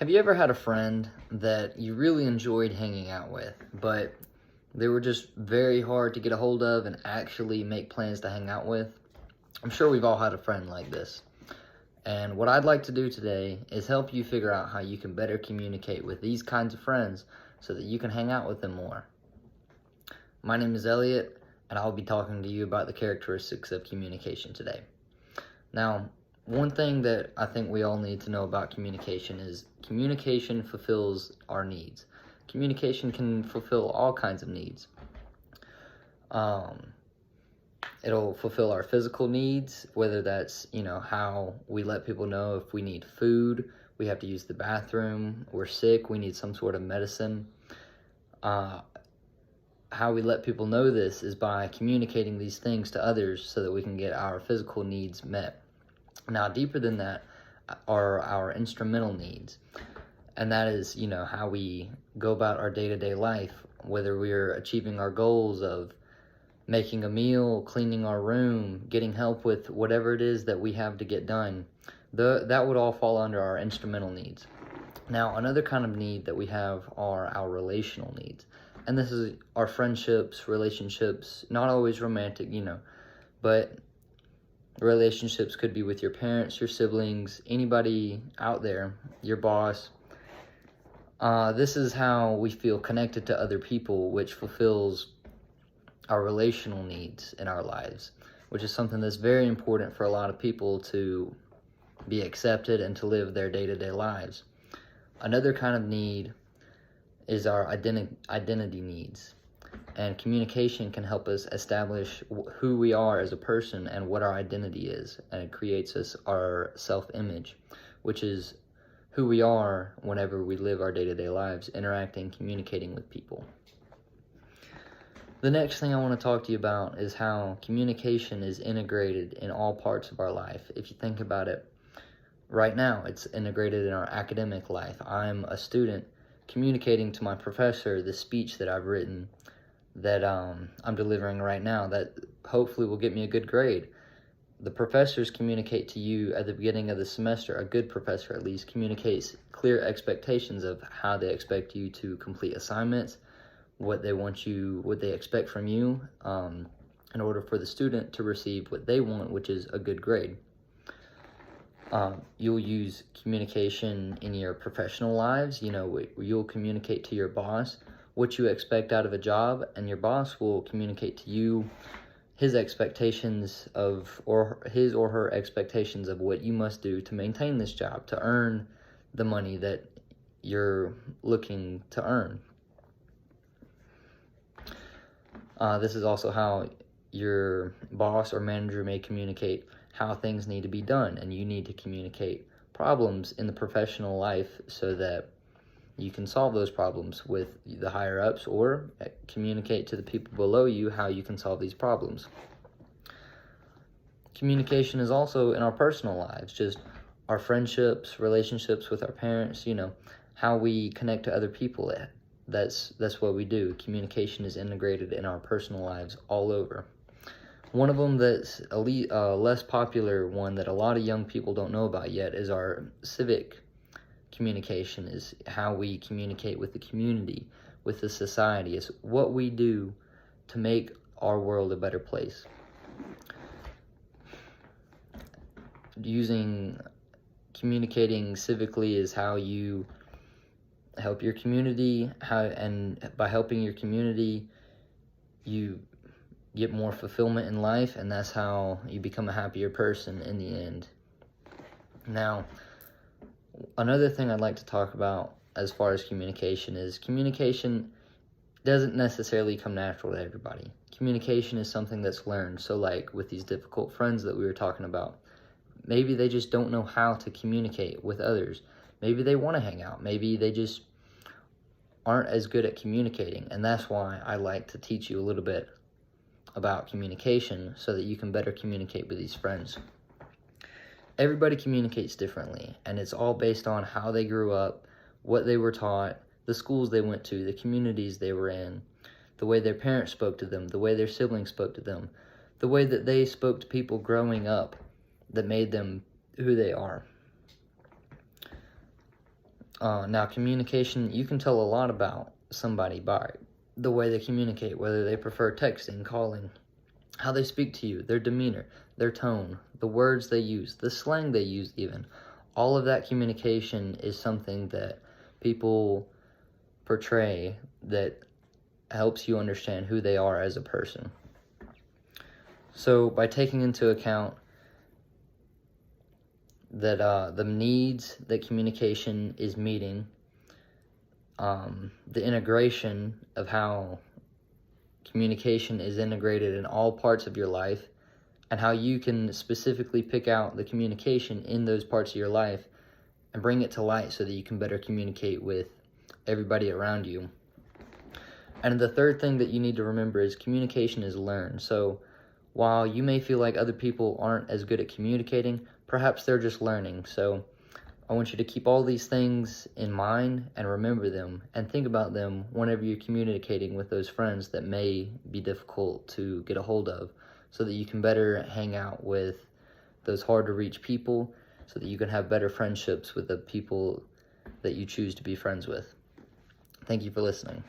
Have you ever had a friend that you really enjoyed hanging out with, but they were just very hard to get a hold of and actually make plans to hang out with? I'm sure we've all had a friend like this. And what I'd like to do today is help you figure out how you can better communicate with these kinds of friends so that you can hang out with them more. My name is Elliot, and I'll be talking to you about the characteristics of communication today. Now, one thing that I think we all need to know about communication is communication fulfills our needs. Communication can fulfill all kinds of needs. It'll fulfill our physical needs, whether that's, how we let people know if we need food, we have to use the bathroom, we're sick, we need some sort of medicine. How we let people know this is by communicating these things to others so that we can get our physical needs met. Now, deeper than that are our instrumental needs. And that is, how we go about our day-to-day life, whether we're achieving our goals of making a meal, cleaning our room, getting help with whatever it is that we have to get done. That would all fall under our instrumental needs. Now, another kind of need that we have are our relational needs. And this is our friendships, relationships, not always romantic, but relationships could be with your parents, your siblings, anybody out there, your boss. This is how we feel connected to other people, which fulfills our relational needs in our lives, which is something that's very important for a lot of people to be accepted and to live their day-to-day lives. Another kind of need is our identity needs. And communication can help us establish who we are as a person and what our identity is. And it creates us our self-image, which is who we are whenever we live our day-to-day lives, interacting, communicating with people. The next thing I want to talk to you about is how communication is integrated in all parts of our life. If you think about it, right now it's integrated in our academic life. I'm a student communicating to my professor the speech that I've written that I'm delivering right now that hopefully will get me a good grade. The professors communicate to you at the beginning of the semester. A good professor at least communicates clear expectations of how they expect you to complete assignments, what they expect from you, in order for the student to receive what they want, which is a good grade. You'll use communication in your professional lives. You'll communicate to your boss what you expect out of a job, and your boss will communicate to you his expectations or her expectations of what you must do to maintain this job, to earn the money that you're looking to earn. This is also how your boss or manager may communicate how things need to be done, and you need to communicate problems in the professional life so that you can solve those problems with the higher ups, or communicate to the people below you how you can solve these problems. Communication is also in our personal lives, just our friendships, relationships with our parents, how we connect to other people. That's what we do. Communication is integrated in our personal lives all over. One of them that's a less popular one that a lot of young people don't know about yet is our civic communication, is how we communicate with the community, with the society. It's what we do to make our world a better place. Communicating civically is how you help your community, and by helping your community, you get more fulfillment in life, and that's how you become a happier person in the end. Now, another thing I'd like to talk about as far as communication is communication doesn't necessarily come natural to everybody. Communication is something that's learned. So like with these difficult friends that we were talking about, maybe they just don't know how to communicate with others. Maybe they want to hang out. Maybe they just aren't as good at communicating. And that's why I like to teach you a little bit about communication so that you can better communicate with these friends. Everybody communicates differently, and it's all based on how they grew up, what they were taught, the schools they went to, the communities they were in, the way their parents spoke to them, the way their siblings spoke to them, the way that they spoke to people growing up that made them who they are. Now, communication, you can tell a lot about somebody by the way they communicate, whether they prefer texting, calling, how they speak to you, their demeanor, their tone, the words they use, the slang they use even. All of that communication is something that people portray that helps you understand who they are as a person. So by taking into account that the needs that communication is meeting, the integration of how communication is integrated in all parts of your life, and how you can specifically pick out the communication in those parts of your life and bring it to light so that you can better communicate with everybody around you. And the third thing that you need to remember is communication is learned. So while you may feel like other people aren't as good at communicating, perhaps they're just learning. So I want you to keep all these things in mind and remember them and think about them whenever you're communicating with those friends that may be difficult to get a hold of, so that you can better hang out with those hard to reach people, so that you can have better friendships with the people that you choose to be friends with. Thank you for listening.